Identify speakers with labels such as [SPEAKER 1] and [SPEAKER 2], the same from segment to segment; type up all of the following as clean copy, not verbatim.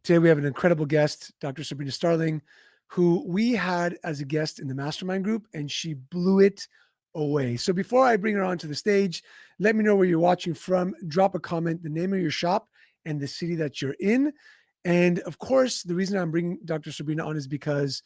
[SPEAKER 1] Today, we have an incredible guest, Dr. Sabrina Starling, who we had as a guest in the mastermind group, and she blew it away. So before I bring her onto the stage, let me know where you're watching from. Drop a comment, the name of your shop, and the city that you're in. And of course, the reason I'm bringing Dr. Sabrina on is because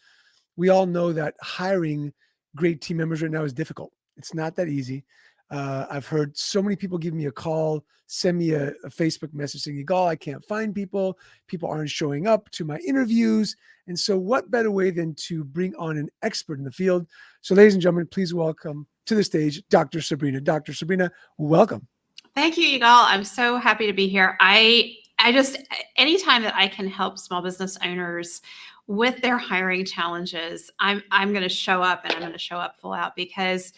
[SPEAKER 1] we all know that hiring great team members right now is difficult. It's not that easy. I've heard so many people give me a call, send me a Facebook message saying, Yigal, I can't find people. People aren't showing up to my interviews. And so what better way than to bring on an expert in the field? So ladies and gentlemen, please welcome to the stage, Dr. Sabrina. Dr. Sabrina, welcome.
[SPEAKER 2] Thank you, Yigal. I'm so happy to be here. I just, anytime that I can help small business owners with their hiring challenges, I'm going to show up, and I'm going to show up full out, because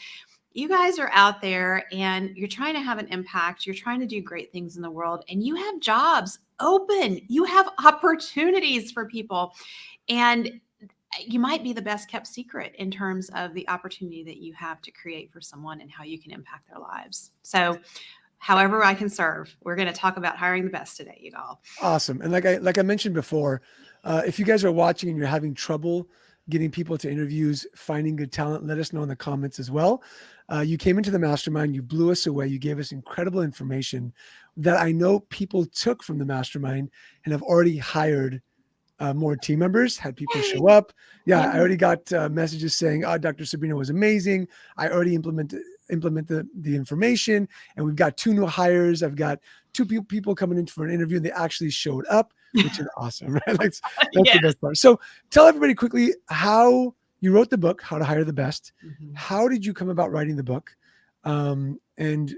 [SPEAKER 2] you guys are out there and you're trying to have an impact. You're trying to do great things in the world, and you have jobs open. You have opportunities for people, and you might be the best kept secret in terms of the opportunity that you have to create for someone and how you can impact their lives. So however I can serve, we're going to talk about hiring the best today, Yigal.
[SPEAKER 1] Awesome. And like I mentioned before, if you guys are watching and you're having trouble getting people to interviews, finding good talent, let us know in the comments as well. You came into the mastermind, you blew us away, you gave us incredible information that I know people took from the mastermind and have already hired more team members, had people show up. Yeah, I already got messages saying, oh, Dr. Sabrina was amazing. I already implemented the information, and we've got 2 new hires. I've got 2 people coming in for an interview, and they actually showed up, which is awesome, right? That's the best part. So tell everybody quickly how you wrote the book, How to Hire the Best. How did you come about writing the book? And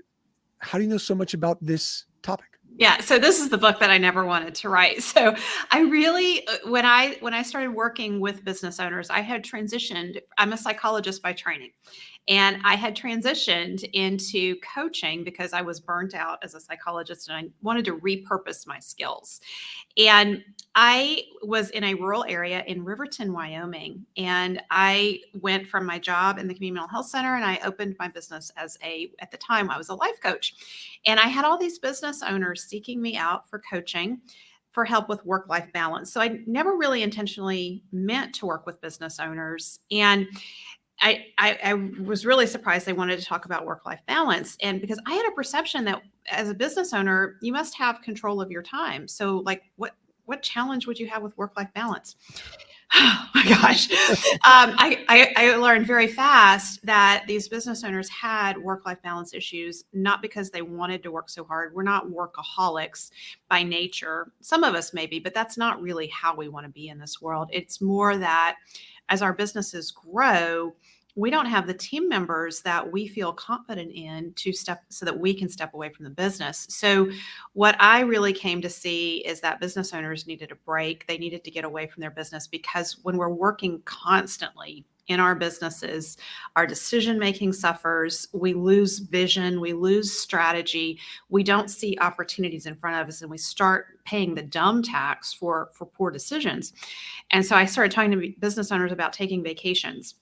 [SPEAKER 1] how do you know so much about this topic?
[SPEAKER 2] Yeah, so this is the book that I never wanted to write. So I really, when I started working with business owners, I had transitioned. I'm a psychologist by training, and I had transitioned into coaching because I was burnt out as a psychologist, and I wanted to repurpose my skills. And I was in a rural area in Riverton, Wyoming, and I went from my job in the community mental health center, and I opened my business at the time, I was a life coach. And I had all these business owners seeking me out for coaching, for help with work-life balance. So I never really intentionally meant to work with business owners. And I was really surprised they wanted to talk about work-life balance. And because I had a perception that as a business owner, you must have control of your time. So like, what challenge would you have with work-life balance? Oh my gosh. I learned very fast that these business owners had work-life balance issues, not because they wanted to work so hard. We're not workaholics by nature. Some of us maybe, but that's not really how we want to be in this world. It's more that as our businesses grow, we don't have the team members that we feel confident in so that we can step away from the business. So what I really came to see is that business owners needed a break. They needed to get away from their business, because when we're working constantly in our businesses, our decision-making suffers, we lose vision, we lose strategy, we don't see opportunities in front of us, and we start paying the dumb tax for poor decisions. And so I started talking to business owners about taking vacations.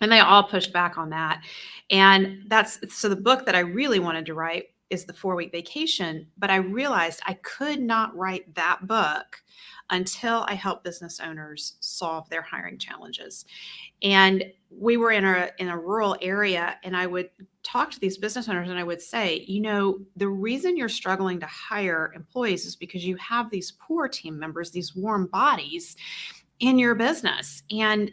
[SPEAKER 2] And they all pushed back on that. And so the book that I really wanted to write is the 4-week vacation, but I realized I could not write that book until I helped business owners solve their hiring challenges. And we were in a rural area, and I would talk to these business owners and I would say, the reason you're struggling to hire employees is because you have these poor team members, these warm bodies in your business. And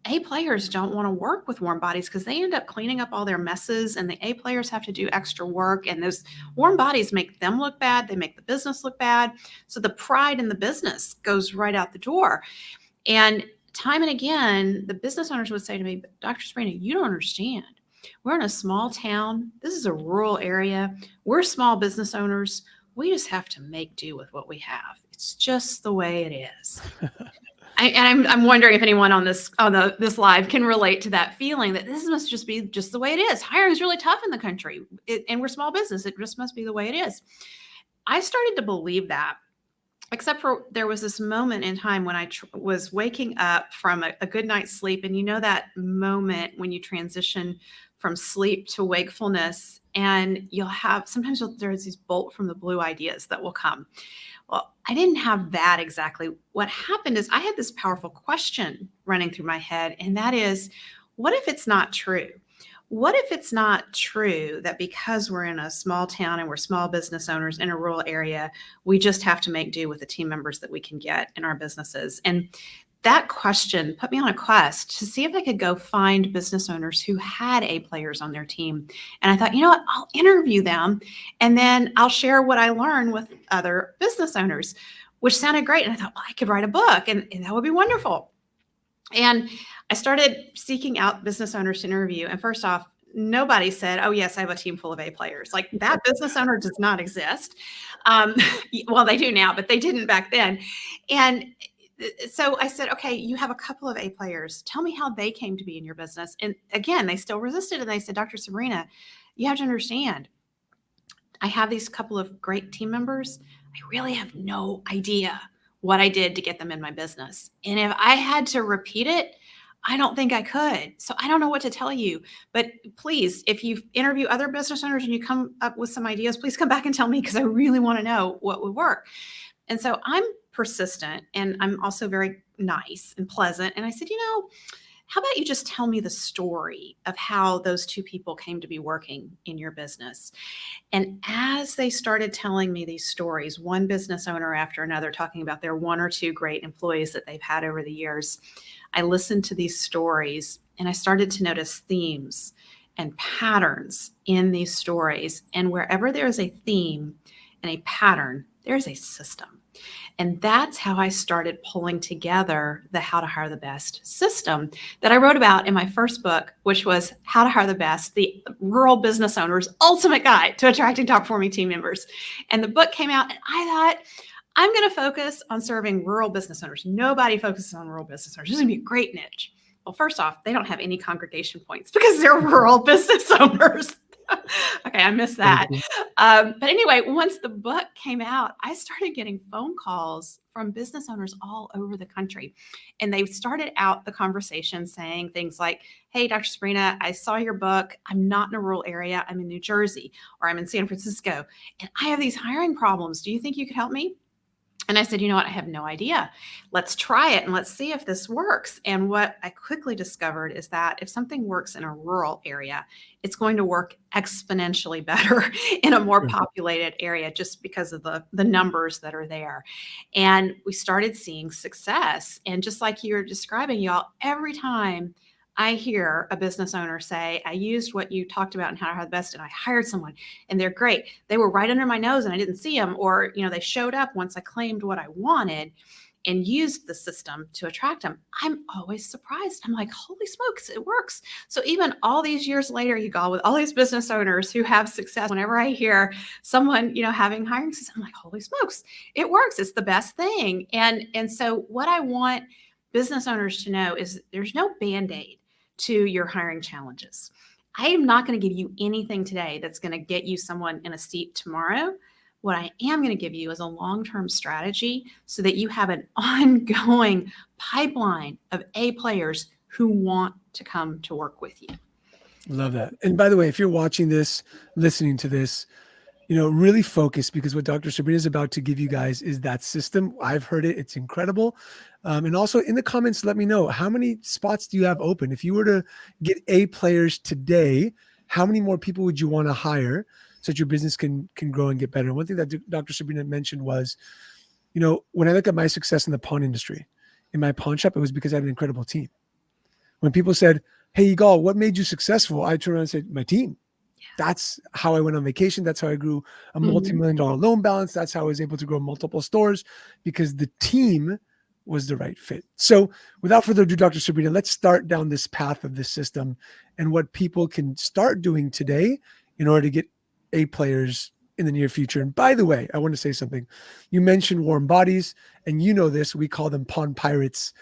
[SPEAKER 2] A players don't want to work with warm bodies because they end up cleaning up all their messes, and the A players have to do extra work, and those warm bodies make them look bad. They make the business look bad. So the pride in the business goes right out the door. And time and again, the business owners would say to me, Dr. Sabrina, you don't understand. We're in a small town. This is a rural area. We're small business owners. We just have to make do with what we have. It's just the way it is. I'm wondering if anyone on this live can relate to that feeling that this must just be just the way it is. Hiring is really tough in the country, and we're small business. It just must be the way it is. I started to believe that, except for there was this moment in time when I was waking up from a good night's sleep. And that moment when you transition from sleep to wakefulness, and sometimes there's these bolt from the blue ideas that will come. Well, I didn't have that exactly. What happened is I had this powerful question running through my head, and that is, what if it's not true? What if it's not true that because we're in a small town and we're small business owners in a rural area, we just have to make do with the team members that we can get in our businesses? And that question put me on a quest to see if I could go find business owners who had A players on their team. And I thought, you know what, I'll interview them and then I'll share what I learned with other business owners, which sounded great. And I thought, well, I could write a book and that would be wonderful. And I started seeking out business owners to interview. And first off, nobody said, oh, yes, I have a team full of A players. Like, that business owner does not exist. Well, they do now, but they didn't back then. And so I said, okay, you have a couple of A players. Tell me how they came to be in your business. And again, they still resisted. And they said, Dr. Sabrina, you have to understand, I have these couple of great team members. I really have no idea what I did to get them in my business. And if I had to repeat it, I don't think I could. So I don't know what to tell you. But please, if you interview other business owners and you come up with some ideas, please come back and tell me, because I really want to know what would work. And so I'm persistent, and I'm also very nice and pleasant. And I said, how about you just tell me the story of how those two people came to be working in your business? And as they started telling me these stories, one business owner after another talking about their one or two great employees that they've had over the years, I listened to these stories and I started to notice themes and patterns in these stories. And wherever there is a theme and a pattern, there's a system. And that's how I started pulling together the How to Hire the Best system that I wrote about in my first book, which was How to Hire the Best, the Rural Business Owner's Ultimate Guide to Attracting Top Performing Team Members. And the book came out, and I thought, I'm going to focus on serving rural business owners. Nobody focuses on rural business owners. This is going to be a great niche. Well, first off, they don't have any congregation points because they're rural business owners. Okay, I missed that. But anyway, once the book came out, I started getting phone calls from business owners all over the country. And they started out the conversation saying things like, hey, Dr. Sabrina, I saw your book. I'm not in a rural area. I'm in New Jersey, or I'm in San Francisco, and I have these hiring problems. Do you think you could help me? And I said, you know what? I have no idea. Let's try it and let's see if this works. And what I quickly discovered is that if something works in a rural area, it's going to work exponentially better in a more populated area just because of the numbers that are there. And we started seeing success. And just like you were describing, y'all, every time I hear a business owner say, I used what you talked about and How to Hire the Best, and I hired someone and they're great. They were right under my nose and I didn't see them. Or, they showed up once I claimed what I wanted and used the system to attract them. I'm always surprised. I'm like, holy smokes, it works. So even all these years later, you go with all these business owners who have success, whenever I hear someone, having hiring success, I'm like, holy smokes, it works. It's the best thing. And so what I want business owners to know is there's no Band-Aid to your hiring challenges. I am not going to give you anything today that's going to get you someone in a seat tomorrow. What I am going to give you is a long-term strategy so that you have an ongoing pipeline of A players who want to come to work with you.
[SPEAKER 1] Love that. And by the way, if you're watching this, listening to this, really focus, because what Dr. Sabrina is about to give you guys is that system. I've heard it. It's incredible. And also in the comments, let me know, how many spots do you have open? If you were to get A players today, how many more people would you want to hire so that your business can grow and get better? And one thing that Dr. Sabrina mentioned was, when I look at my success in the pawn industry, in my pawn shop, it was because I had an incredible team. When people said, hey, Yigal, what made you successful? I turned around and said, my team. That's how I went on vacation. That's how I grew a multi-million-dollar loan balance. That's how I was able to grow multiple stores, because the team was the right fit. So without further ado, Dr. Sabrina, let's start down this path of this system and what people can start doing today in order to get A players in the near future. And by the way, I want to say something. You mentioned warm bodies, and this, we call them pawn pirates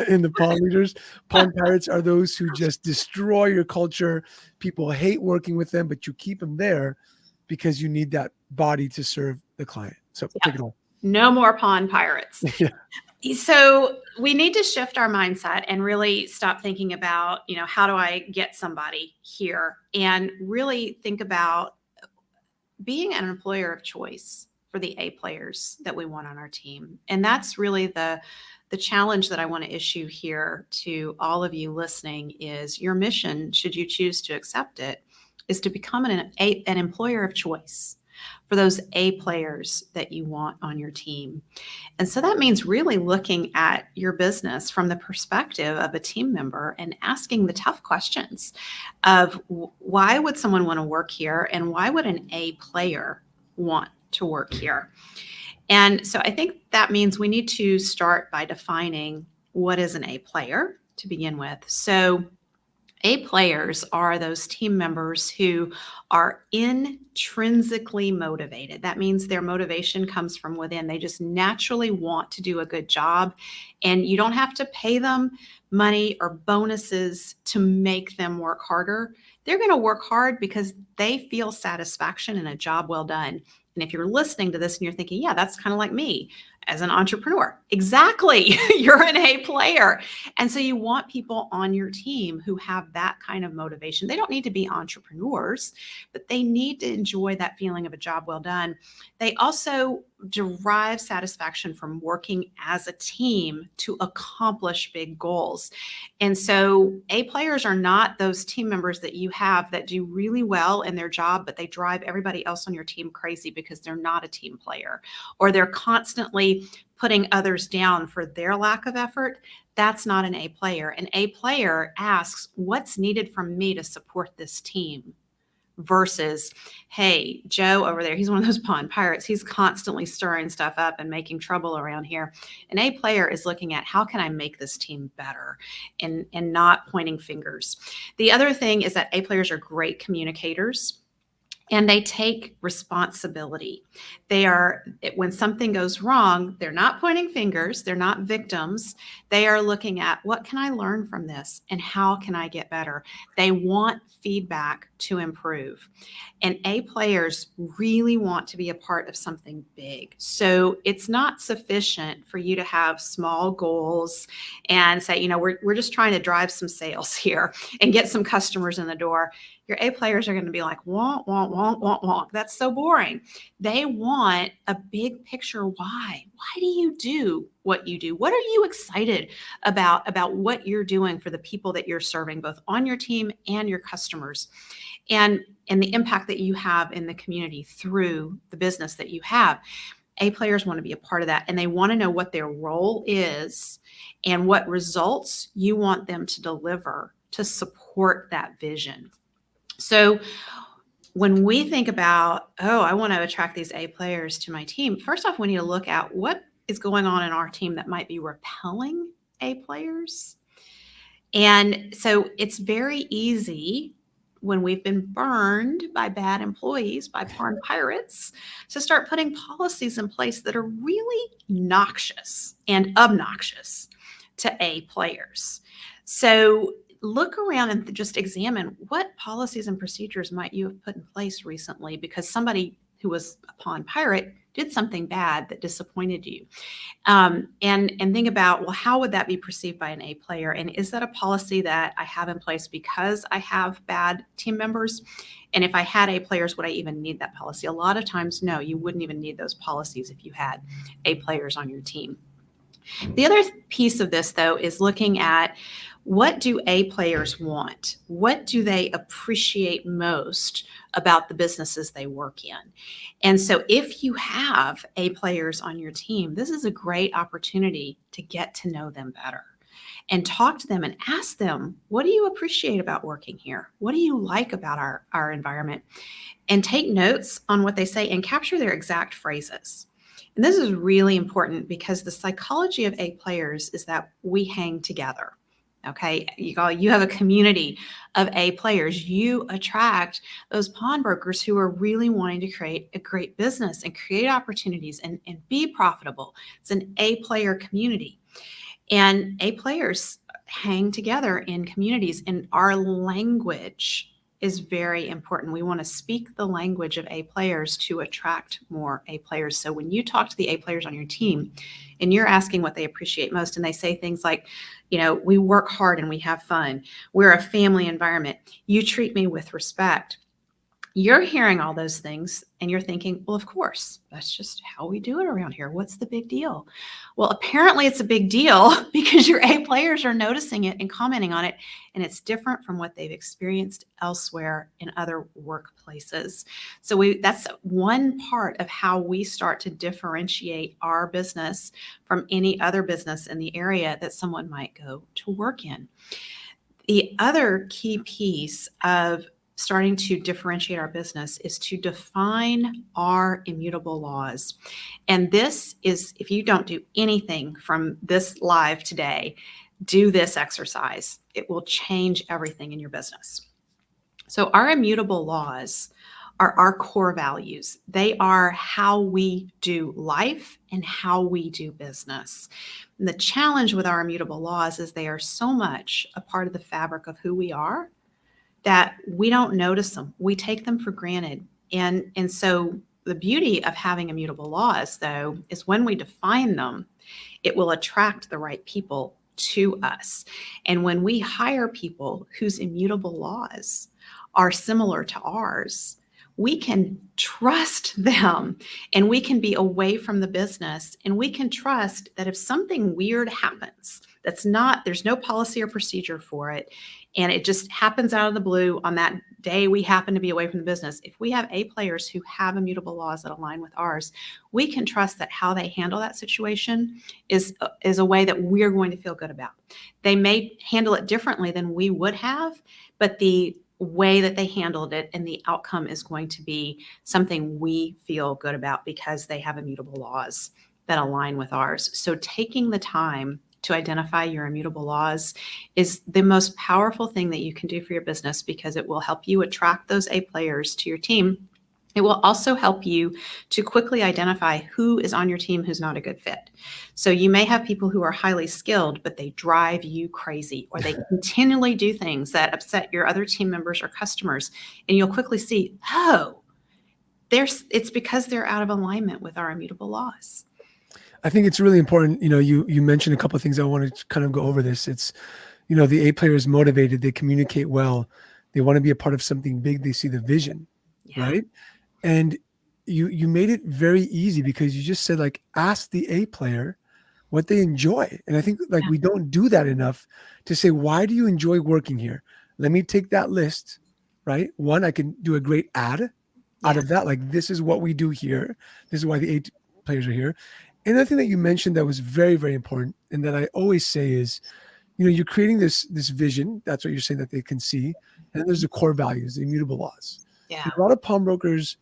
[SPEAKER 1] in the pawn leaders. Pawn pirates are those who just destroy your culture. People hate working with them, but you keep them there because you need that body to serve the client. So take it away.
[SPEAKER 2] No more pawn pirates.
[SPEAKER 1] Yeah.
[SPEAKER 2] So we need to shift our mindset and really stop thinking about, how do I get somebody here, and really think about being an employer of choice for the A players that we want on our team. And that's really the challenge that I want to issue here to all of you listening is your mission, should you choose to accept it, is to become an employer of choice for those A players that you want on your team. And so that means really looking at your business from the perspective of a team member and asking the tough questions of why would someone want to work here, and why would an A player want to work here? And so I think that means we need to start by defining what is an A player to begin with. So A players are those team members who are intrinsically motivated. That means their motivation comes from within. They just naturally want to do a good job, and you don't have to pay them money or bonuses to make them work harder. They're going to work hard because they feel satisfaction in a job well done. And if you're listening to this and you're thinking, yeah, that's kind of like me as an entrepreneur. Exactly. You're an A player. And so you want people on your team who have that kind of motivation. They don't need to be entrepreneurs, but they need to enjoy that feeling of a job well done. They also derive satisfaction from working as a team to accomplish big goals. And so A players are not those team members that you have that do really well in their job, but they drive everybody else on your team crazy because they're not a team player, or they're constantly putting others down for their lack of effort. That's not an A player. An A player asks, what's needed from me to support this team? Versus, hey, Joe over there, he's one of those pond pirates. He's constantly stirring stuff up and making trouble around here. An A player is looking at, how can I make this team better, and not pointing fingers. The other thing is that A players are great communicators, and they take responsibility. They are, when something goes wrong, they're not pointing fingers, they're not victims. They are looking at, what can I learn from this and how can I get better? They want feedback to improve. And A players really want to be a part of something big. So it's not sufficient for you to have small goals and say, we're just trying to drive some sales here and get some customers in the door. Your A players are going to be like, wonk, wonk, wonk, wonk, wonk. That's so boring. They want a big picture. Why? Why do you do what you do? What are you excited about what you're doing for the people that you're serving, both on your team and your customers, and the impact that you have in the community through the business that you have? A players want to be a part of that, and they want to know what their role is and what results you want them to deliver to support that vision. So when we think about, I want to attract these A players to my team, first off, we need to look at what is going on in our team that might be repelling A players. And so it's very easy when we've been burned by bad employees, by pond pirates, to start putting policies in place that are really noxious and obnoxious to A players. So look around and just examine, what policies and procedures might you have put in place recently because somebody who was a pond pirate did something bad that disappointed you. And think about, well, how would that be perceived by an A player? And is that a policy that I have in place because I have bad team members? And if I had A players, would I even need that policy? A lot of times, no, you wouldn't even need those policies if you had A players on your team. The other piece of this, though, is looking at, what do A players want? What do they appreciate most about the businesses they work in? And so if you have A players on your team, this is a great opportunity to get to know them better and talk to them and ask them, what do you appreciate about working here? What do you like about our environment? And take notes on what they say and capture their exact phrases. And this is really important because the psychology of A players is that we hang together. Okay, you have a community of A players. You attract those pawnbrokers who are really wanting to create a great business and create opportunities and be profitable. It's an A player community. And A players hang together in communities, and our language is very important. We want to speak the language of A players to attract more A players. So when you talk to the A players on your team and you're asking what they appreciate most, and they say things like, we work hard and we have fun. We're a family environment. You treat me with respect. You're hearing all those things and you're thinking, well, of course, that's just how we do it around here. What's the big deal? Well, apparently it's a big deal because your A players are noticing it and commenting on it, and it's different from what they've experienced elsewhere in other workplaces. So that's one part of how we start to differentiate our business from any other business in the area that someone might go to work in. The other key piece of starting to differentiate our business is to define our immutable laws. And this is, if you don't do anything from this live today, do this exercise. It will change everything in your business. So our immutable laws are our core values. They are how we do life and how we do business. And the challenge with our immutable laws is they are so much a part of the fabric of who we are that we don't notice them. We take them for granted. And so the beauty of having immutable laws, though, is when we define them, it will attract the right people to us. And when we hire people whose immutable laws are similar to ours, we can trust them and we can be away from the business, and we can trust that if something weird happens, there's no policy or procedure for it, and it just happens out of the blue on that day we happen to be away from the business. If we have A players who have immutable laws that align with ours, we can trust that how they handle that situation is a way that we're going to feel good about. They may handle it differently than we would have, but the way that they handled it and the outcome is going to be something we feel good about because they have immutable laws that align with ours. So taking the time to identify your immutable laws is the most powerful thing that you can do for your business, because it will help you attract those A players to your team. It will also help you to quickly identify who is on your team who's not a good fit. So you may have people who are highly skilled, but they drive you crazy, or they continually do things that upset your other team members or customers. And you'll quickly see, it's because they're out of alignment with our immutable laws.
[SPEAKER 1] I think it's really important. You mentioned a couple of things. I want to kind of go over this. It's, the A player is motivated. They communicate well. They want to be a part of something big. They see the vision, right? And you made it very easy, because you just said, like, ask the A player what they enjoy. And I think we don't do that enough to say, why do you enjoy working here? Let me take that list, right? One, I can do a great ad out of that. Like, this is what we do here. This is why the A players are here. Another thing that you mentioned that was very, very important, and that I always say is, you're creating this vision. That's what you're saying, that they can see. And then there's the core values, the immutable laws.
[SPEAKER 2] Yeah.
[SPEAKER 1] And a lot of pawnbrokers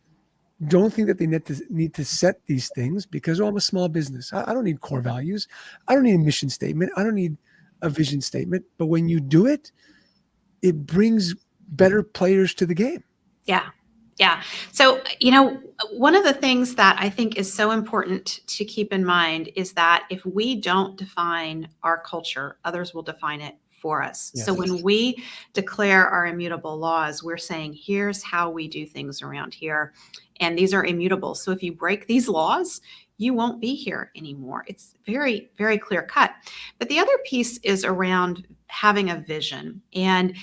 [SPEAKER 1] don't think that they need to set these things because, I'm a small business. I don't need core values. I don't need a mission statement. I don't need a vision statement. But when you do it, it brings better players to the game.
[SPEAKER 2] Yeah. Yeah. So, one of the things that I think is so important to keep in mind is that if we don't define our culture, others will define it for us.
[SPEAKER 1] Yes.
[SPEAKER 2] So when we declare our immutable laws, we're saying, here's how we do things around here. And these are immutable. So if you break these laws, you won't be here anymore. It's very, very clear cut. But the other piece is around having a vision. And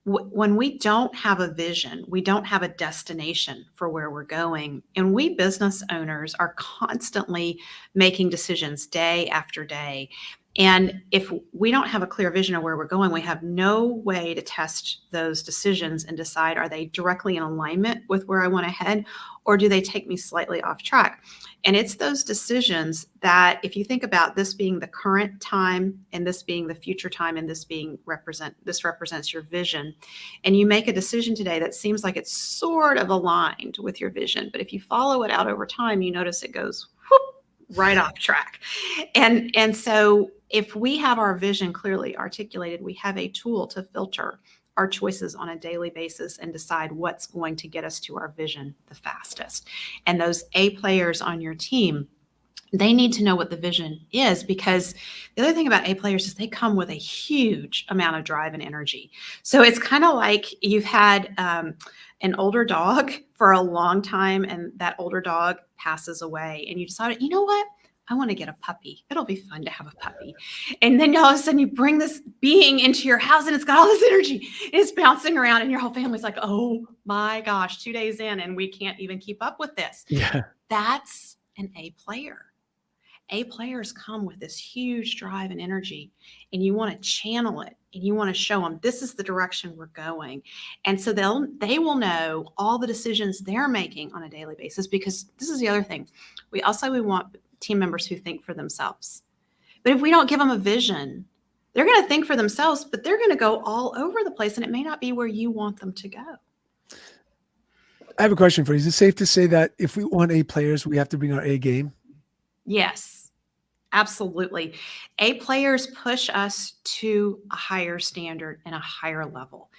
[SPEAKER 2] when we don't have a vision, we don't have a destination for where we're going. And we business owners are constantly making decisions day after day. And if we don't have a clear vision of where we're going, we have no way to test those decisions and decide, are they directly in alignment with where I want to head, or do they take me slightly off track? And it's those decisions that, if you think about this being the current time and this being the future time, and this represents your vision, and you make a decision today that seems like it's sort of aligned with your vision, but if you follow it out over time, you notice it goes right off track. And so if we have our vision clearly articulated, we have a tool to filter our choices on a daily basis and decide what's going to get us to our vision the fastest. And those A players on your team They need to know what the vision is, because the other thing about A players is they come with a huge amount of drive and energy. So it's kind of like you've had an older dog for a long time, and that older dog passes away, and you decided, you know what? I want to get a puppy. It'll be fun to have a puppy. And then all of a sudden you bring this being into your house and it's got all this energy. It's bouncing around and your whole family's like, oh my gosh, 2 days in and we can't even keep up with this.
[SPEAKER 1] Yeah.
[SPEAKER 2] That's an A player. A players come with this huge drive and energy, and you want to channel it and you want to show them this is the direction we're going. And so they will know all the decisions they're making on a daily basis, because this is the other thing. We want team members who think for themselves. But if we don't give them a vision, they're going to think for themselves, but they're going to go all over the place, and it may not be where you want them to go.
[SPEAKER 1] I have a question for you. Is it safe to say that if we want A players, we have to bring our A game?
[SPEAKER 2] Yes, absolutely. A players push us to a higher standard and a higher level.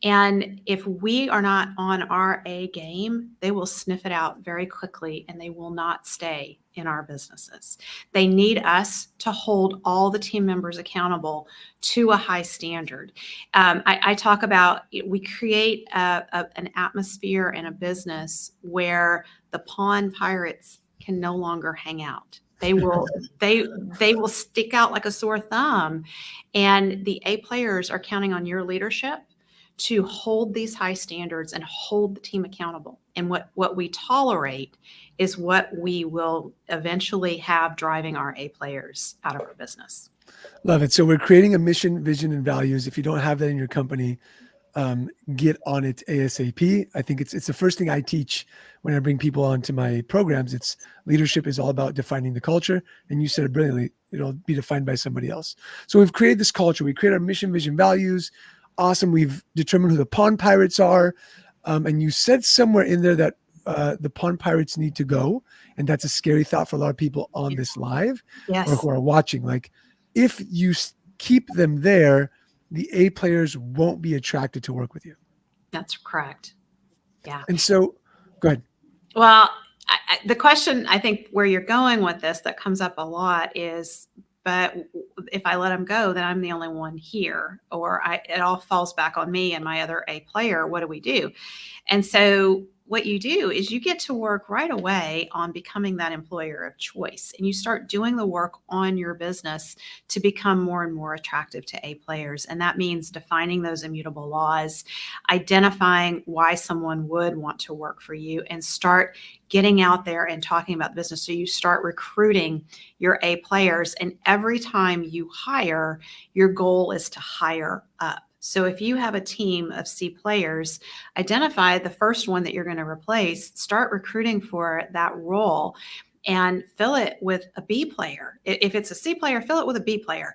[SPEAKER 2] And if we are not on our A game, they will sniff it out very quickly and they will not stay in our businesses. They need us to hold all the team members accountable to a high standard. I talk about, we create an atmosphere in a business where the pawn pirates can no longer hang out. They will they will stick out like a sore thumb, and the A players are counting on your leadership to hold these high standards and hold the team accountable. And what we tolerate is what we will eventually have driving our A players out of our business.
[SPEAKER 1] Love it. So we're creating a mission, vision, and values. If you don't have that in your company, get on it ASAP. I think it's the first thing I teach when I bring people onto my programs. It's leadership is all about defining the culture. And you said it brilliantly, it'll be defined by somebody else. So we've created this culture. We create our mission, vision, values. Awesome. We've determined who the pawn pirates are. And you said somewhere in there that the pawn pirates need to go. And that's a scary thought for a lot of people on this live or who are watching. Like, if you keep them there, the A players won't be attracted to work with you.
[SPEAKER 2] That's correct. Yeah.
[SPEAKER 1] And so, go ahead.
[SPEAKER 2] Well, the question I think where you're going with this that comes up a lot is, but if I let them go, then I'm the only one here, or it all falls back on me and my other A player. What do we do? And so what you do is you get to work right away on becoming that employer of choice, and you start doing the work on your business to become more and more attractive to A players. And that means defining those immutable laws, identifying why someone would want to work for you, and start getting out there and talking about the business. So you start recruiting your A players, and every time you hire, your goal is to hire up. So if you have a team of C players, identify the first one that you're going to replace, start recruiting for that role, and fill it with a B player. If it's a C player, fill it with a B player,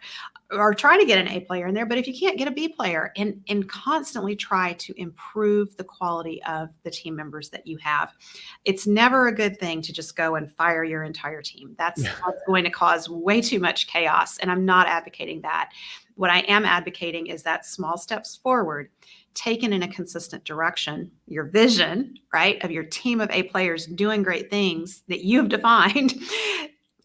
[SPEAKER 2] or try to get an A player in there. But if you can't get a B player, and constantly try to improve the quality of the team members that you have. It's never a good thing to just go and fire your entire team. That's going to cause way too much chaos. And I'm not advocating that. What I am advocating is that small steps forward, taken in a consistent direction, your vision, right, of your team of A players doing great things that you've defined.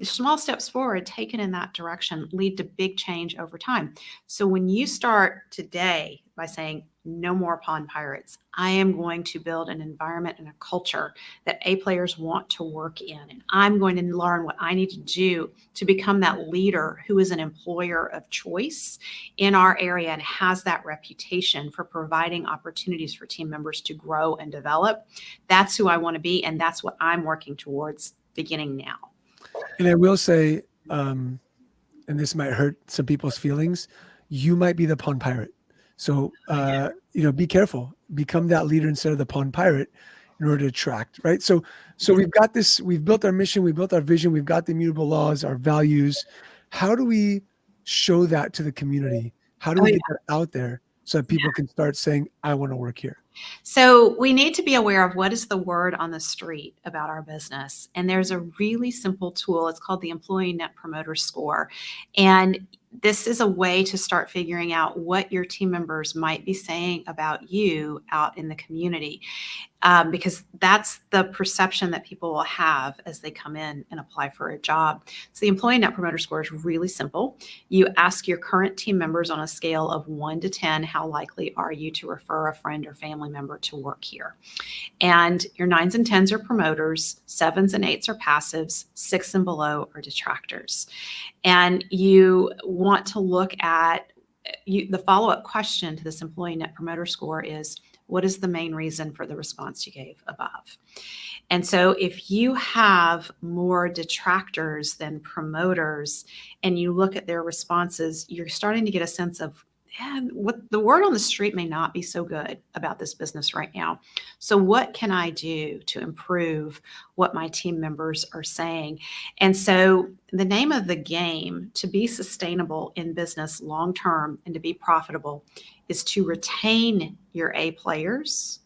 [SPEAKER 2] Small steps forward taken in that direction lead to big change over time. So when you start today by saying, no more pawn pirates, I am going to build an environment and a culture that A players want to work in. And I'm going to learn what I need to do to become that leader who is an employer of choice in our area and has that reputation for providing opportunities for team members to grow and develop. That's who I want to be. And that's what I'm working towards beginning now.
[SPEAKER 1] And I will say, and this might hurt some people's feelings, you might be the pawn pirate. So, be careful, become that leader instead of the pawn pirate in order to attract, right? So we've got this, we've built our mission, we've built our vision, we've got the immutable laws, our values. How do we show that to the community? How do we get that out there so that people can start saying, I want to work here?
[SPEAKER 2] So we need to be aware of what is the word on the street about our business. And there's a really simple tool. It's called the Employee Net Promoter Score. And this is a way to start figuring out what your team members might be saying about you out in the community, because that's the perception that people will have as they come in and apply for a job. So the Employee Net Promoter Score is really simple. You ask your current team members on a scale of 1 to 10, how likely are you to refer a friend or family member to work here? And your 9s and 10s are promoters, 7s and 8s are passives, 6 and below are detractors. And you want to look at the follow-up question to this Employee Net Promoter Score is, what is the main reason for the response you gave above? And so if you have more detractors than promoters and you look at their responses, you're starting to get a sense of, yeah, what the word on the street may not be so good about this business right now. So what can I do to improve what my team members are saying? And so the name of the game to be sustainable in business long term and to be profitable is to retain your A players.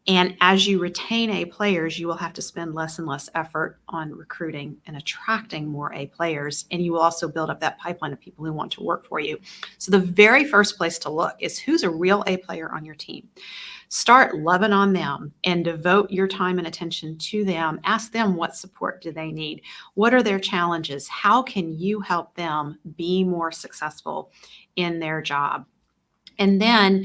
[SPEAKER 2] And as you retain A players, you will have to spend less and less effort on recruiting and attracting more A players. And you will also build up that pipeline of people who want to work for you. So the very first place to look is who's a real A player on your team. Start loving on them and devote your time and attention to them. Ask them what support do they need? What are their challenges? How can you help them be more successful in their job? And then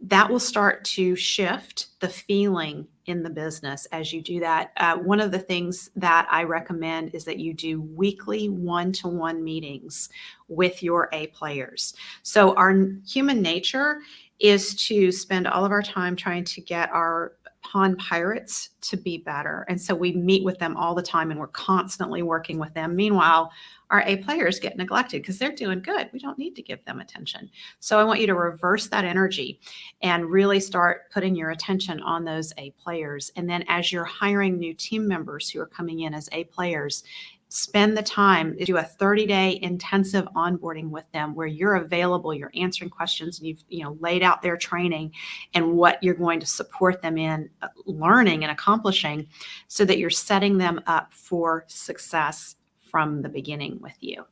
[SPEAKER 2] that will start to shift the feeling in the business as you do that. One of the things that I recommend is that you do weekly one-to-one meetings with your A players. So our human nature is to spend all of our time trying to get our pond pirates to be better. And so we meet with them all the time and we're constantly working with them. Meanwhile, our A players get neglected because they're doing good. We don't need to give them attention. So I want you to reverse that energy and really start putting your attention on those A players. And then as you're hiring new team members who are coming in as A players, spend the time to do a 30-day intensive onboarding with them where you're available, you're answering questions, and you've laid out their training and what you're going to support them in learning and accomplishing so that you're setting them up for success from the beginning with you.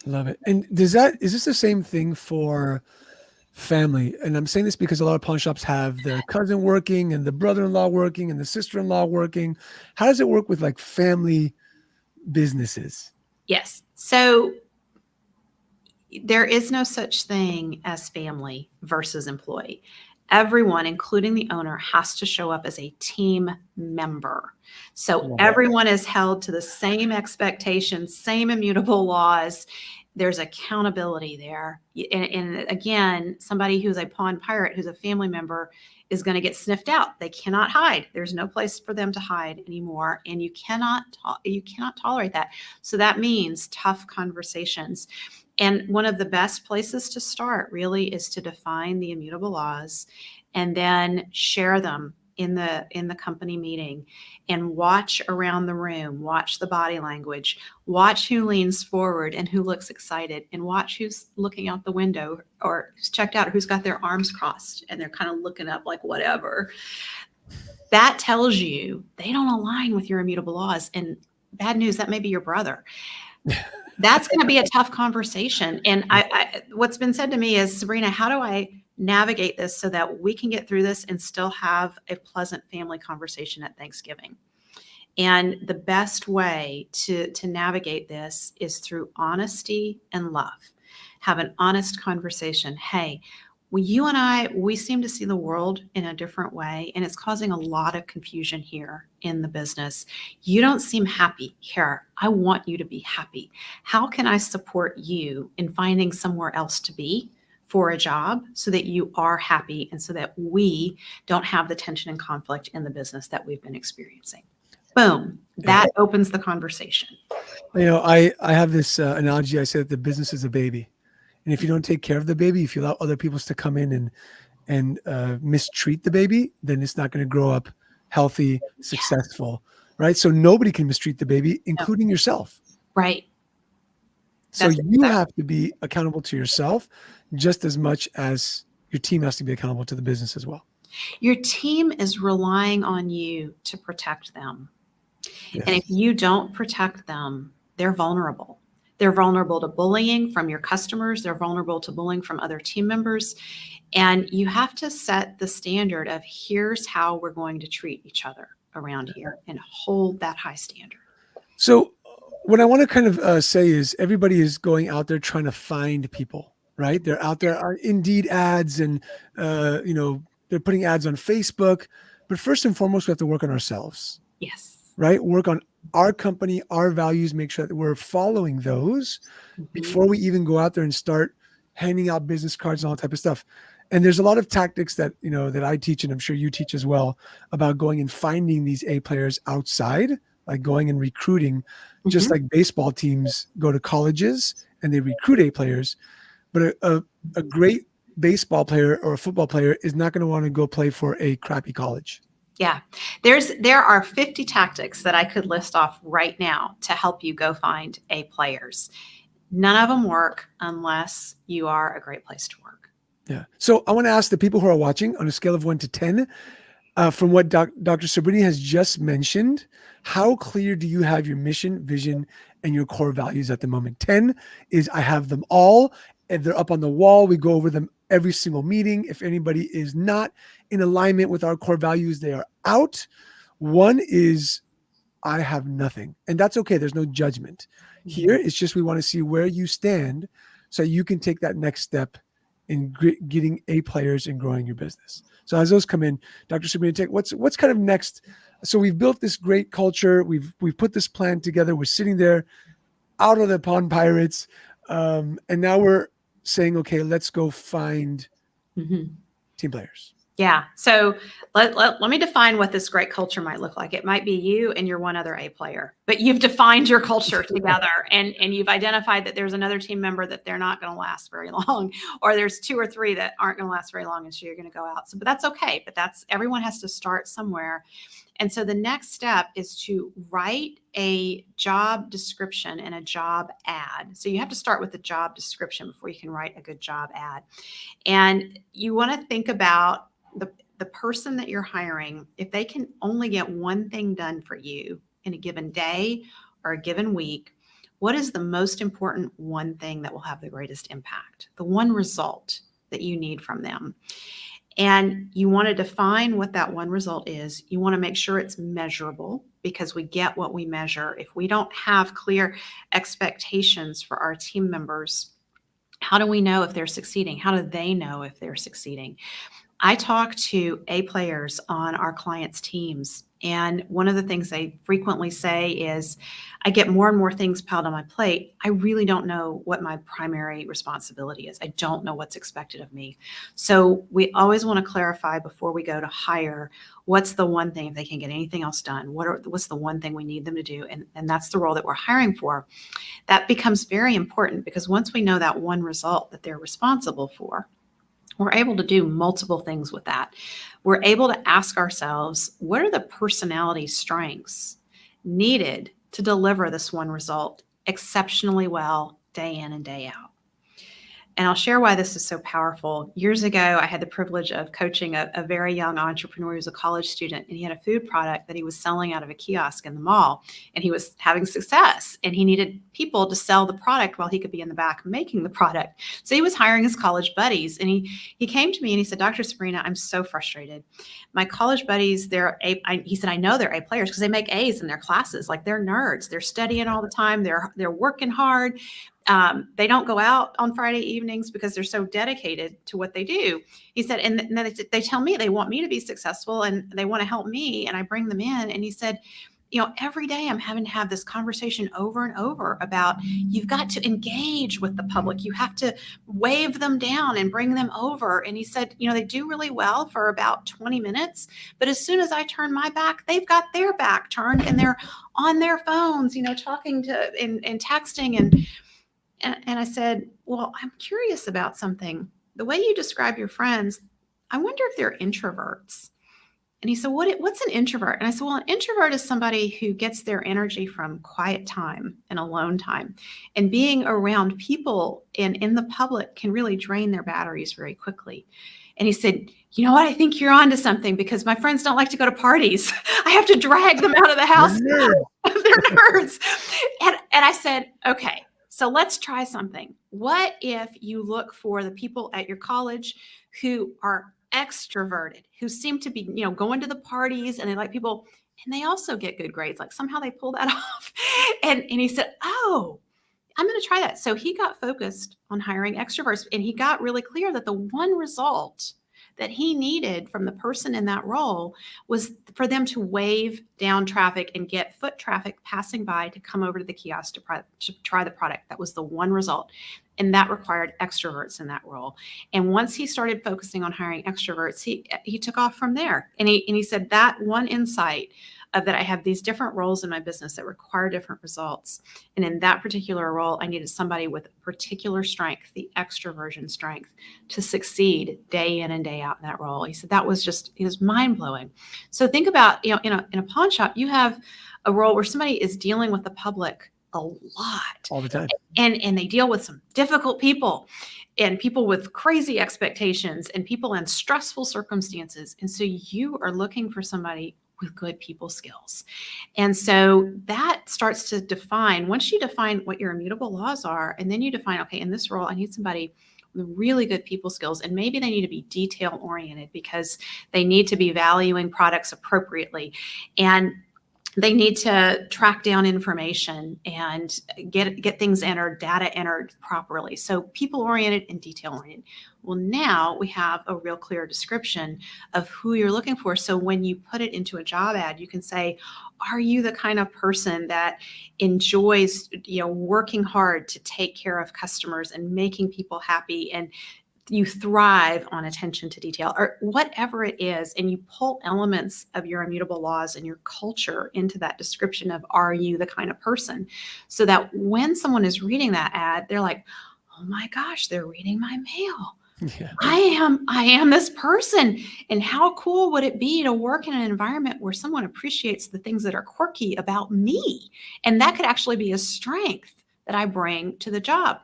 [SPEAKER 1] Love it. And is this the same thing for family? And I'm saying this because a lot of pawn shops have the cousin working and the brother-in-law working and the sister-in-law working. How does it work with like family businesses?
[SPEAKER 2] Yes. So there is no such thing as family versus employee. Everyone, including the owner, has to show up as a team member. So everyone is held to the same expectations, same immutable laws. There's accountability there. And again, somebody who's a pawn pirate, who's a family member, is going to get sniffed out. They cannot hide. There's no place for them to hide anymore. And you cannot tolerate that. So that means tough conversations. And one of the best places to start really is to define the immutable laws and then share them in the company meeting and watch around the room, watch the body language, watch who leans forward and who looks excited, and watch who's looking out the window or who's checked out, or who's got their arms crossed and they're kind of looking up like whatever. That tells you they don't align with your immutable laws. And bad news, that may be your brother. That's going to be a tough conversation. And what's been said to me is, Sabrina, how do I navigate this so that we can get through this and still have a pleasant family conversation at Thanksgiving? And the best way to navigate this is through honesty and love. Have an honest conversation. Hey, well, you and I, we seem to see the world in a different way, and it's causing a lot of confusion here in the business. You don't seem happy here. I want you to be happy. How can I support you in finding somewhere else to be for a job so that you are happy and so that we don't have the tension and conflict in the business that we've been experiencing? Boom. That opens the conversation.
[SPEAKER 1] I have this analogy. I say that the business is a baby. And if you don't take care of the baby, if you allow other people to come in and mistreat the baby, then it's not going to grow up healthy, successful, right? So nobody can mistreat the baby, including yourself.
[SPEAKER 2] Right.
[SPEAKER 1] So you have to be accountable to yourself just as much as your team has to be accountable to the business as well.
[SPEAKER 2] Your team is relying on you to protect them. And if
[SPEAKER 1] Yes.
[SPEAKER 2] you don't protect them, they're vulnerable. They're vulnerable to bullying from your customers. They're vulnerable to bullying from other team members. And you have to set the standard of here's how we're going to treat each other around here and hold that high standard.
[SPEAKER 1] So what I want to kind of say is everybody is going out there trying to find people, right? They're out there on Indeed ads and, they're putting ads on Facebook. But first and foremost, we have to work on ourselves,
[SPEAKER 2] Yes.
[SPEAKER 1] right? Work on our company, our values, make sure that we're following those
[SPEAKER 2] Mhm.
[SPEAKER 1] before we even go out there and start handing out business cards and all that type of stuff. And there's a lot of tactics that, that I teach, and I'm sure you teach as well, about going and finding these A players outside, like going and recruiting, just
[SPEAKER 2] Mhm.
[SPEAKER 1] like baseball teams go to colleges and they recruit A players. But a great baseball player or a football player is not going to want to go play for a crappy college.
[SPEAKER 2] Yeah. There are 50 tactics that I could list off right now to help you go find A players. None of them work unless you are a great place to work.
[SPEAKER 1] Yeah. So I want to ask the people who are watching on a scale of 1 to 10, from what Dr. Sabrina has just mentioned, how clear do you have your mission, vision, and your core values at the moment? 10 is I have them all, and they're up on the wall. We go over them every single meeting. If anybody is not in alignment with our core values, they are out. 1 is I have nothing. And that's okay. There's no judgment. Here,
[SPEAKER 2] Mhm.
[SPEAKER 1] it's just we want to see where you stand so you can take that next step in getting A players and growing your business. So as those come in, Dr. Sabrina, what's kind of next? So we've built this great culture. We've put this plan together. We're sitting there out of the pond pirates. And now we're saying, okay, let's go find
[SPEAKER 2] Mhm.
[SPEAKER 1] team players.
[SPEAKER 2] Yeah. So let me define what this great culture might look like. It might be you and your one other A player, but you've defined your culture together and you've identified that there's another team member that they're not going to last very long, or there's 2 or 3 that aren't going to last very long. And so you're going to go out. So, but that's okay. But everyone has to start somewhere. And so the next step is to write a job description and a job ad. So you have to start with the job description before you can write a good job ad. And you want to think about the person that you're hiring, if they can only get one thing done for you in a given day or a given week, what is the most important one thing that will have the greatest impact? The one result that you need from them. And you want to define what that one result is. You want to make sure it's measurable because we get what we measure. If we don't have clear expectations for our team members, how do we know if they're succeeding? How do they know if they're succeeding? I talk to A players on our clients' teams. And one of the things they frequently say is, I get more and more things piled on my plate. I really don't know what my primary responsibility is. I don't know what's expected of me. So we always want to clarify before we go to hire, what's the one thing, if they can't get anything else done, what's the one thing we need them to do? And that's the role that we're hiring for. That becomes very important because once we know that one result that they're responsible for, we're able to do multiple things with that. We're able to ask ourselves, what are the personality strengths needed to deliver this one result exceptionally well day in and day out? And I'll share why this is so powerful. Years ago, I had the privilege of coaching a very young entrepreneur who was a college student, and he had a food product that he was selling out of a kiosk in the mall, and he was having success, and he needed people to sell the product while he could be in the back making the product. So he was hiring his college buddies, and he came to me and he said, Dr. Sabrina, I'm so frustrated. My college buddies, he said, I know they're A players because they make A's in their classes. Like they're nerds. They're studying all the time. They're working hard. They don't go out on Friday evenings because they're so dedicated to what they do. He said, and then they tell me they want me to be successful and they want to help me, and I bring them in. And he said, every day I'm having to have this conversation over and over about you've got to engage with the public. You have to wave them down and bring them over. And he said, they do really well for about 20 minutes, but as soon as I turn my back, they've got their back turned and they're on their phones, talking to and texting and I said, well, I'm curious about something. The way you describe your friends, I wonder if they're introverts. And he said, what's an introvert? And I said, well, an introvert is somebody who gets their energy from quiet time and alone time. And being around people and in the public can really drain their batteries very quickly. And he said, you know what? I think you're onto something because my friends don't like to go to parties. I have to drag them out of the house.
[SPEAKER 1] Nerd.
[SPEAKER 2] They're nerds. And I said, okay, so let's try something. What if you look for the people at your college who are extroverted, who seem to be, going to the parties and they like people, and they also get good grades. Like somehow they pull that off. And he said, oh, I'm going to try that. So he got focused on hiring extroverts, and he got really clear that the one result that he needed from the person in that role was for them to wave down traffic and get foot traffic passing by to come over to the kiosk to try the product. That was the one result. And that required extroverts in that role. And once he started focusing on hiring extroverts, he took off from there. And he said that one insight of that I have these different roles in my business that require different results. And in that particular role, I needed somebody with particular strength, the extroversion strength, to succeed day in and day out in that role. He said that was it was mind blowing. So think about, in a pawn shop, you have a role where somebody is dealing with the public a lot
[SPEAKER 1] All the time.
[SPEAKER 2] and they deal with some difficult people and people with crazy expectations and people in stressful circumstances. And so you are looking for somebody with good people skills. And so that starts to define, once you define what your immutable laws are, and then you define, okay, in this role, I need somebody with really good people skills, and maybe they need to be detail oriented because they need to be valuing products appropriately. And they need to track down information and get things entered, data entered properly. So people oriented and detail oriented. Well, now we have a real clear description of who you're looking for. So when you put it into a job ad, you can say, are you the kind of person that enjoys, working hard to take care of customers and making people happy, and you thrive on attention to detail, or whatever it is, and you pull elements of your immutable laws and your culture into that description of, are you the kind of person? So that when someone is reading that ad, they're like, oh my gosh, they're reading my mail.
[SPEAKER 1] Yeah.
[SPEAKER 2] I am this person. And how cool would it be to work in an environment where someone appreciates the things that are quirky about me? And that could actually be a strength that I bring to the job.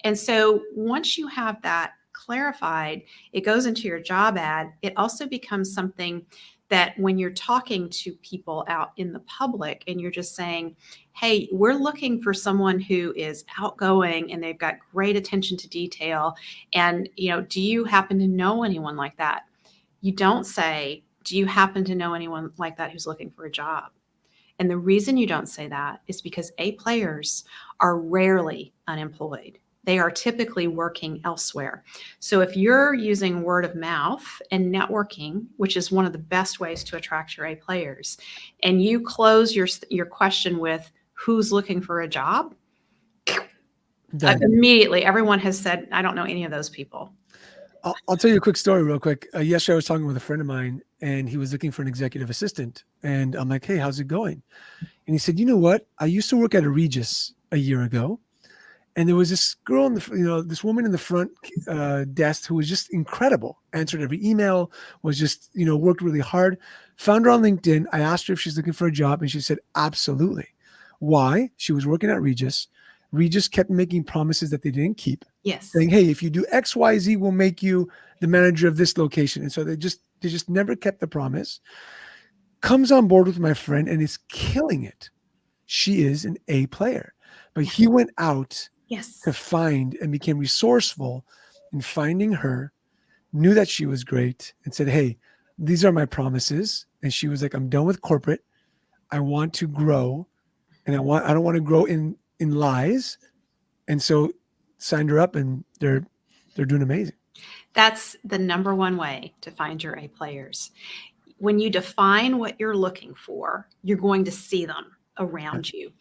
[SPEAKER 2] And so once you have that clarified, it goes into your job ad. It also becomes something that when you're talking to people out in the public and you're just saying, hey, we're looking for someone who is outgoing and they've got great attention to detail. And, do you happen to know anyone like that? You don't say, do you happen to know anyone like that who's looking for a job? And the reason you don't say that is because A players are rarely unemployed. They are typically working elsewhere. So if you're using word of mouth and networking, which is one of the best ways to attract your A players, and you close your question with who's looking for a job, immediately everyone has said, I don't know any of those people.
[SPEAKER 1] I'll tell you a quick story real quick. Yesterday I was talking with a friend of mine and he was looking for an executive assistant. And I'm like, hey, how's it going? And he said, you know what? I used to work at a Regis a year ago. And there was this girl this woman in the front desk who was just incredible. Answered every email, was just, worked really hard. Found her on LinkedIn. I asked her if she's looking for a job, and she said, absolutely. Why? She was working at Regis. Regis kept making promises that they didn't keep.
[SPEAKER 2] Yes.
[SPEAKER 1] Saying, hey, if you do X, Y, Z, we'll make you the manager of this location. And so they just never kept the promise. Comes on board with my friend and is killing it. She is an A player. But he went out to find and became resourceful in finding her, knew that she was great, and said, hey, these are my promises. And she was like, I'm done with corporate. I want to grow, and I don't want to grow in lies. And so signed her up, and they're doing amazing.
[SPEAKER 2] That's the number one way to find your A players. When you define what you're looking for, you're going to see them around you.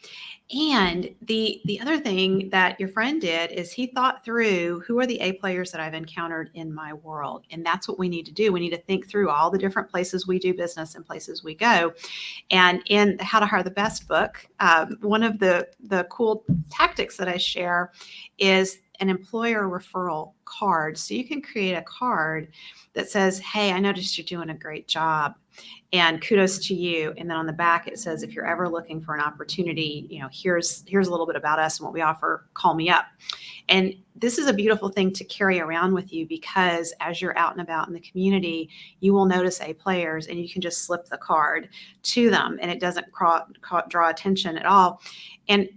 [SPEAKER 2] And the other thing that your friend did is he thought through, who are the A players that I've encountered in my world? And that's what we need to do. We need to think through all the different places we do business and places we go. And in the How to Hire the Best book, one of the cool tactics that I share is an employer referral card. So you can create a card that says, hey, I noticed you're doing a great job. and kudos to you. And then on the back, it says, if you're ever looking for an opportunity, here's a little bit about us and what we offer, call me up. And this is a beautiful thing to carry around with you, because as you're out and about in the community, you will notice A players and you can just slip the card to them and it doesn't draw attention at all. And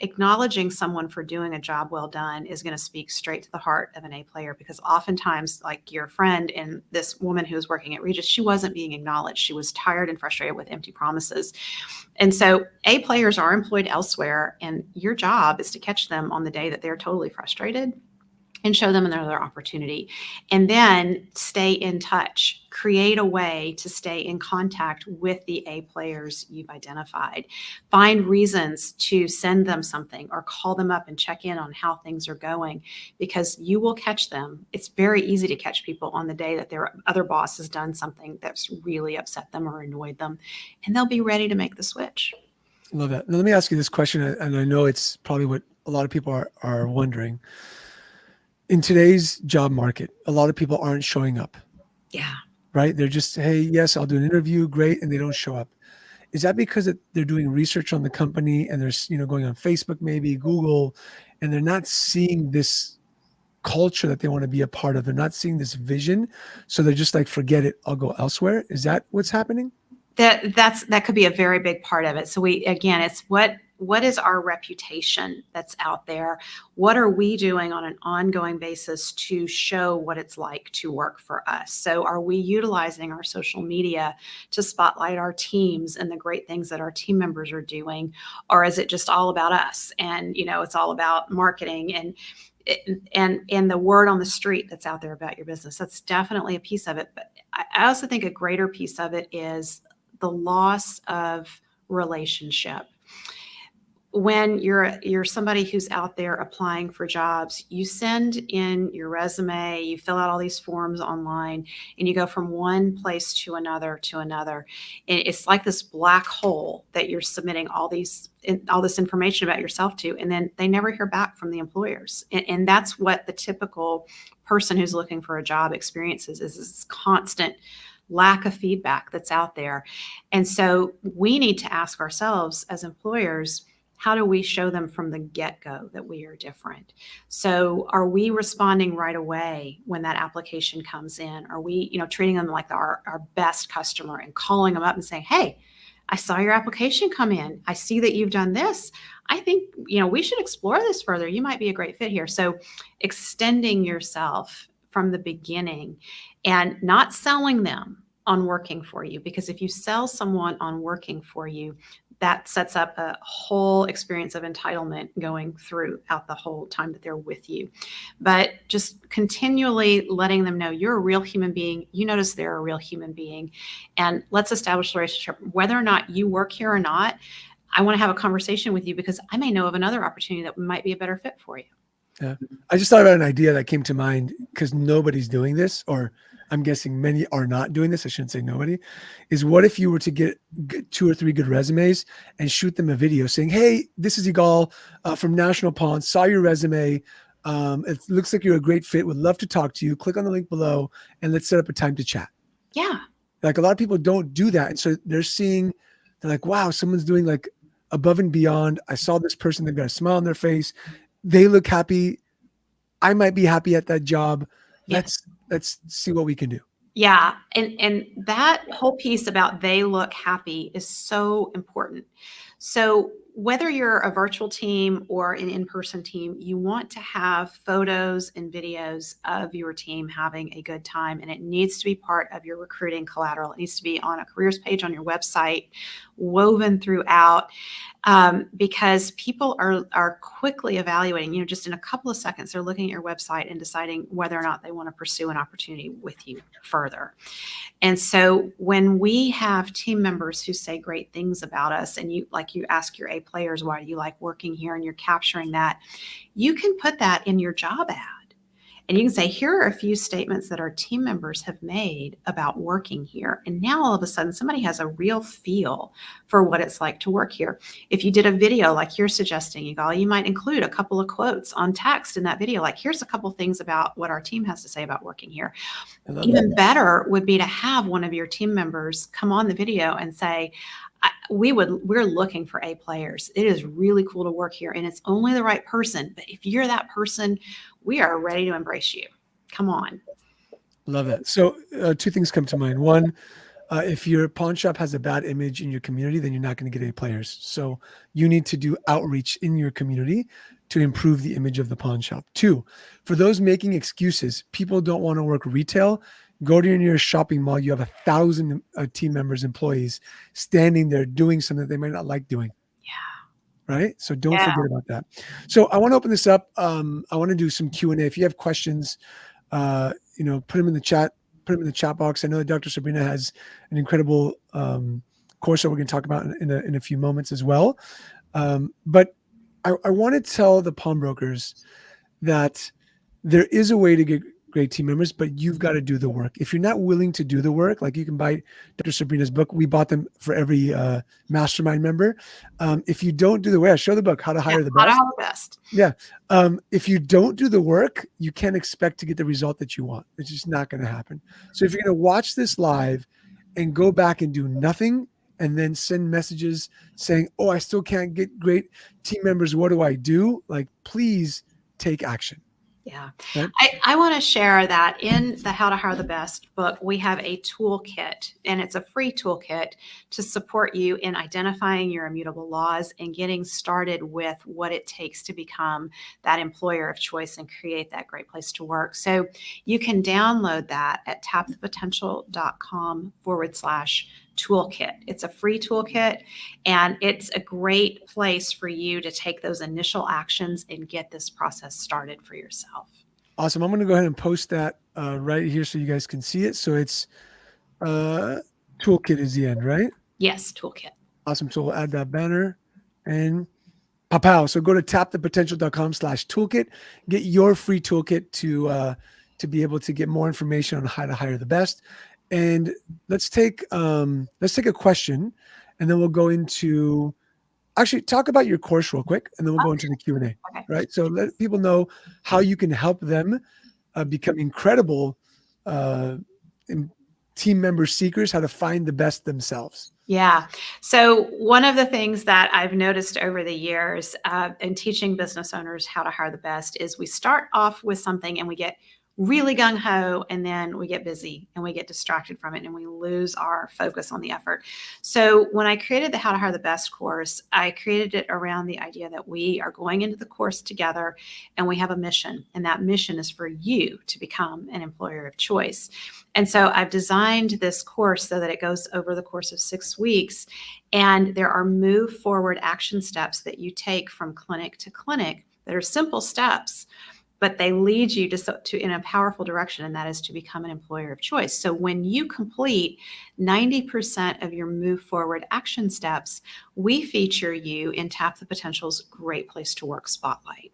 [SPEAKER 2] acknowledging someone for doing a job well done is going to speak straight to the heart of an A player, because oftentimes, like your friend and this woman who was working at Regis, she wasn't being acknowledged. She was tired and frustrated with empty promises. And so A players are employed elsewhere, and your job is to catch them on the day that they're totally frustrated and show them another opportunity. And then stay in touch. Create a way to stay in contact with the A players you've identified. Find reasons to send them something or call them up and check in on how things are going, because you will catch them. It's very easy to catch people on the day that their other boss has done something that's really upset them or annoyed them, and they'll be ready to make the switch.
[SPEAKER 1] Love that. Now, let me ask you this question, and I know it's probably what a lot of people are wondering. In today's job market, a lot of people aren't showing up.
[SPEAKER 2] Yeah.
[SPEAKER 1] Right? They're just, hey, yes, I'll do an interview, great, and they don't show up. Is that because they're doing research on the company and they're going on Facebook, maybe Google, and they're not seeing this culture that they want to be a part of? They're not seeing this vision, so they're just like, forget it, I'll go elsewhere. Is that what's happening?
[SPEAKER 2] That could be a very big part of it. So it's what is our reputation that's out there? What are we doing on an ongoing basis to show what it's like to work for us? So are we utilizing our social media to spotlight our teams and the great things that our team members are doing? Or is it just all about us? And, it's all about marketing and the word on the street that's out there about your business. That's definitely a piece of it. But I also think a greater piece of it is the loss of relationship. When you're somebody who's out there applying for jobs, you send in your resume, you fill out all these forms online, and you go from one place to another to another. And it's like this black hole that you're submitting all this information about yourself to, and then they never hear back from the employers. And that's what the typical person who's looking for a job experiences, is this constant lack of feedback that's out there. And so we need to ask ourselves as employers, how do we show them from the get-go that we are different? So are we responding right away when that application comes in? Are we, treating them like our best customer and calling them up and saying, hey, I saw your application come in. I see that you've done this. I think, we should explore this further. You might be a great fit here. So extending yourself from the beginning and not selling them on working for you, because if you sell someone on working for you, that sets up a whole experience of entitlement going throughout the whole time that they're with you. But just continually letting them know you're a real human being. You notice they're a real human being. And let's establish a relationship. Whether or not you work here or not, I want to have a conversation with you because I may know of another opportunity that might be a better fit for you.
[SPEAKER 1] Yeah. I just thought about an idea that came to mind because nobody's doing this, or I'm guessing many are not doing this. I shouldn't say nobody. Is what if you were to get 2 or 3 good resumes and shoot them a video saying, hey, this is Igal from National Pond, saw your resume. It looks like you're a great fit. Would love to talk to you. Click on the link below and let's set up a time to chat.
[SPEAKER 2] Yeah.
[SPEAKER 1] Like a lot of people don't do that. And so they're like, wow, someone's doing like above and beyond. I saw this person, they've got a smile on their face. They look happy. I might be happy at that job. Let's see what we can do.
[SPEAKER 2] Yeah. And that whole piece about they look happy is so important. So whether you're a virtual team or an in-person team, you want to have photos and videos of your team having a good time. And it needs to be part of your recruiting collateral. It needs to be on a careers page on your website, woven throughout, because people are quickly evaluating, just in a couple of seconds, they're looking at your website and deciding whether or not they want to pursue an opportunity with you further. And so when we have team members who say great things about us, and you ask your A players, why do you like working here? And you're capturing that, you can put that in your job ad. And you can say, here are a few statements that our team members have made about working here. And now all of a sudden, somebody has a real feel for what it's like to work here. If you did a video like you're suggesting, you might include a couple of quotes on text in that video, like, here's a couple things about what our team has to say about working here. Even better would be to have one of your team members come on the video and say, we're looking for A players. It is really cool to work here, and it's only the right person. But if you're that person, we are ready to embrace you. Come on.
[SPEAKER 1] Love that. So 2 things come to mind. One, if your pawn shop has a bad image in your community, then you're not going to get A players. So you need to do outreach in your community to improve the image of the pawn shop. 2, for those making excuses, people don't want to work retail. Go to your nearest shopping mall. You have 1,000 team members, employees standing there doing something that they might not like doing.
[SPEAKER 2] Yeah.
[SPEAKER 1] Right. So don't forget about that. So I want to open this up. I want to do some Q&A. If you have questions, put them in the chat. Put them in the chat box. I know that Dr. Sabrina has an incredible course that we're going to talk about in a few moments as well. But I want to tell the pawnbrokers that there is a way to get great team members, but you've got to do the work. If you're not willing to do the work, like you can buy Dr. Sabrina's book. We bought them for every mastermind member. If you don't do the work, I show the book, How to Hire the Best.
[SPEAKER 2] How to Hire the Best.
[SPEAKER 1] Yeah. If you don't do the work, you can't expect to get the result that you want. It's just not going to happen. So if you're going to watch this live and go back and do nothing and then send messages saying, oh, I still can't get great team members, what do I do? Like, please take action.
[SPEAKER 2] Yeah.
[SPEAKER 1] Right?
[SPEAKER 2] I want to share that in the How to Hire the Best book, we have a toolkit, and it's a free toolkit to support you in identifying your immutable laws and getting started with what it takes to become that employer of choice and create that great place to work. So you can download that at tapthepotential.com/toolkit. It's a free toolkit, and it's a great place for you to take those initial actions and get this process started for yourself.
[SPEAKER 1] Awesome. I'm going to go ahead and post that right here so you guys can see it. So it's toolkit is the end, right?
[SPEAKER 2] Yes, toolkit.
[SPEAKER 1] Awesome. So we'll add that banner and pow. So go to tapthepotential.com/toolkit. Get your free toolkit to be able to get more information on how to hire the best. And let's take a question, and then we'll go into actually talk about your course real quick, and then we'll go into the Q&A.
[SPEAKER 2] Okay.
[SPEAKER 1] Right. So let people know how you can help them become incredible team member seekers, how to find the best themselves.
[SPEAKER 2] Yeah. So one of the things that I've noticed over the years in teaching business owners how to hire the best is we start off with something and we get really gung-ho, and then we get busy and we get distracted from it and we lose our focus on the effort. So when I created the How to Hire the Best course, I created it around the idea that we are going into the course together and we have a mission, and that mission is for you to become an employer of choice. And so I've designed this course so that it goes over the course of 6 weeks, and there are move forward action steps that you take from clinic to clinic that are simple steps, but they lead you to in a powerful direction, and that is to become an employer of choice. So when you complete 90% of your move forward action steps, we feature you in Tap the Potential's Great Place to Work Spotlight.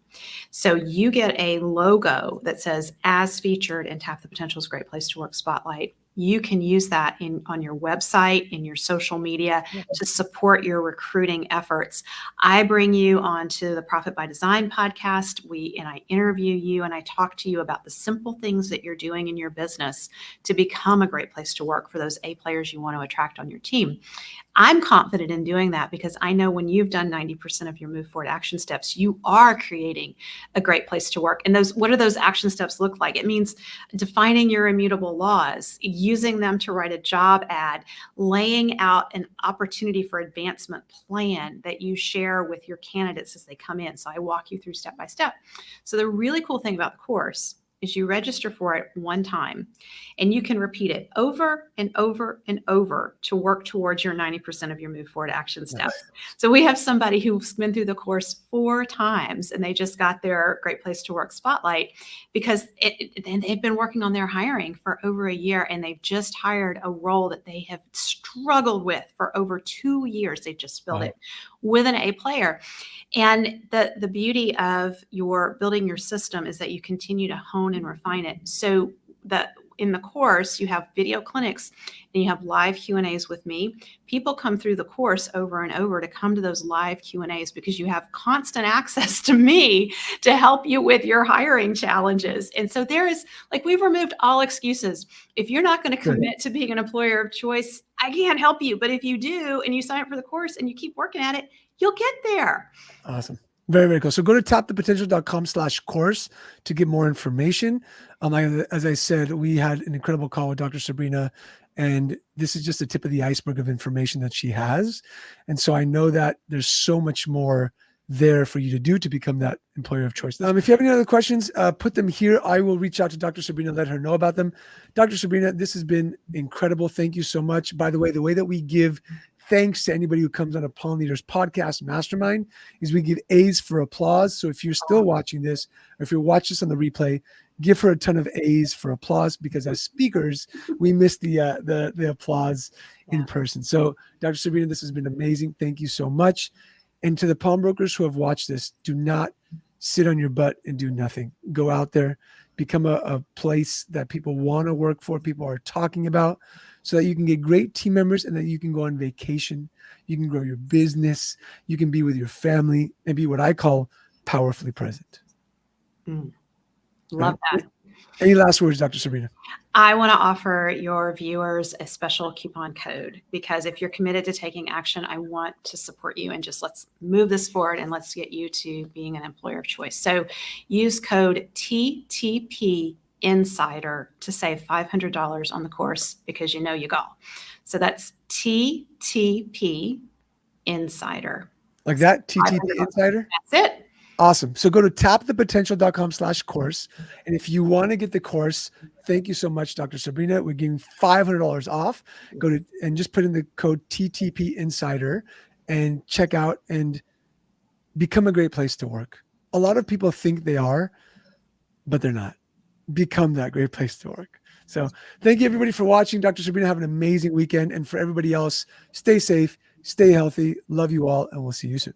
[SPEAKER 2] So you get a logo that says as featured in Tap the Potential's Great Place to Work Spotlight. You can use that on your website, in your social media, to support your recruiting efforts. I bring you onto the Profit by Design podcast. And I interview you and I talk to you about the simple things that you're doing in your business to become a great place to work for those A players you want to attract on your team. I'm confident in doing that because I know when you've done 90% of your move forward action steps, you are creating a great place to work. And what do those action steps look like? It means defining your immutable laws, using them to write a job ad, laying out an opportunity for advancement plan that you share with your candidates as they come in. So I walk you through step by step. So the really cool thing about the course is you register for it one time and you can repeat it over and over and over to work towards your 90% of your move forward action steps. Nice. So we have somebody who's been through the course 4 times and they just got their Great Place to Work Spotlight because they've been working on their hiring for over a year, and they've just hired a role that they have struggled with for over 2 years. They just filled it. with an A player. And the beauty of your building your system is that you continue to hone and refine it. So that in the course, you have video clinics and you have live Q&As with me. People come through the course over and over to come to those live Q&As because you have constant access to me to help you with your hiring challenges. And so there is, like, we've removed all excuses. If you're not going to commit to being an employer of choice, I can't help you. But if you do, and you sign up for the course and you keep working at it, you'll get there.
[SPEAKER 1] Awesome. Very, very cool. So go to tapthepotential.com/course to get more information. As I said, we had an incredible call with Dr. Sabrina, and this is just the tip of the iceberg of information that she has. And so I know that there's so much more there for you to do to become that employer of choice. If you have any other questions, put them here. I will reach out to Dr. Sabrina, let her know about them. Dr. Sabrina, this has been incredible. Thank you so much. By the way that we give thanks to anybody who comes on a Pawn Leaders podcast mastermind is we give A's for applause. So if you're still watching this, or if you watch this on the replay, give her a ton of A's for applause, because as speakers, we miss the applause in person. So Dr. Sabrina, this has been amazing. Thank you so much. And to the pawnbrokers who have watched this, do not sit on your butt and do nothing. Go out there, become a place that people want to work for, people are talking about, so that you can get great team members and that you can go on vacation. You can grow your business. You can be with your family and be what I call powerfully present.
[SPEAKER 2] Love that.
[SPEAKER 1] Any last words, Dr. Sabrina?
[SPEAKER 2] I want to offer your viewers a special coupon code, because if you're committed to taking action, I want to support you, and just let's move this forward and let's get you to being an employer of choice. So use code TTP Insider to save $500 on the course, because you know you go. So that's TTP Insider.
[SPEAKER 1] Like that? TTP Insider?
[SPEAKER 2] That's it.
[SPEAKER 1] Awesome. So go to tapthepotential.com/course. And if you want to get the course, thank you so much, Dr. Sabrina. We're giving $500 off. Go to and just put in the code TTP Insider and check out and become a great place to work. A lot of people think they are, but they're not. Become that great place to work. So thank you, everybody, for watching. Dr. Sabrina, have an amazing weekend. And for everybody else, stay safe, stay healthy. Love you all, and we'll see you soon.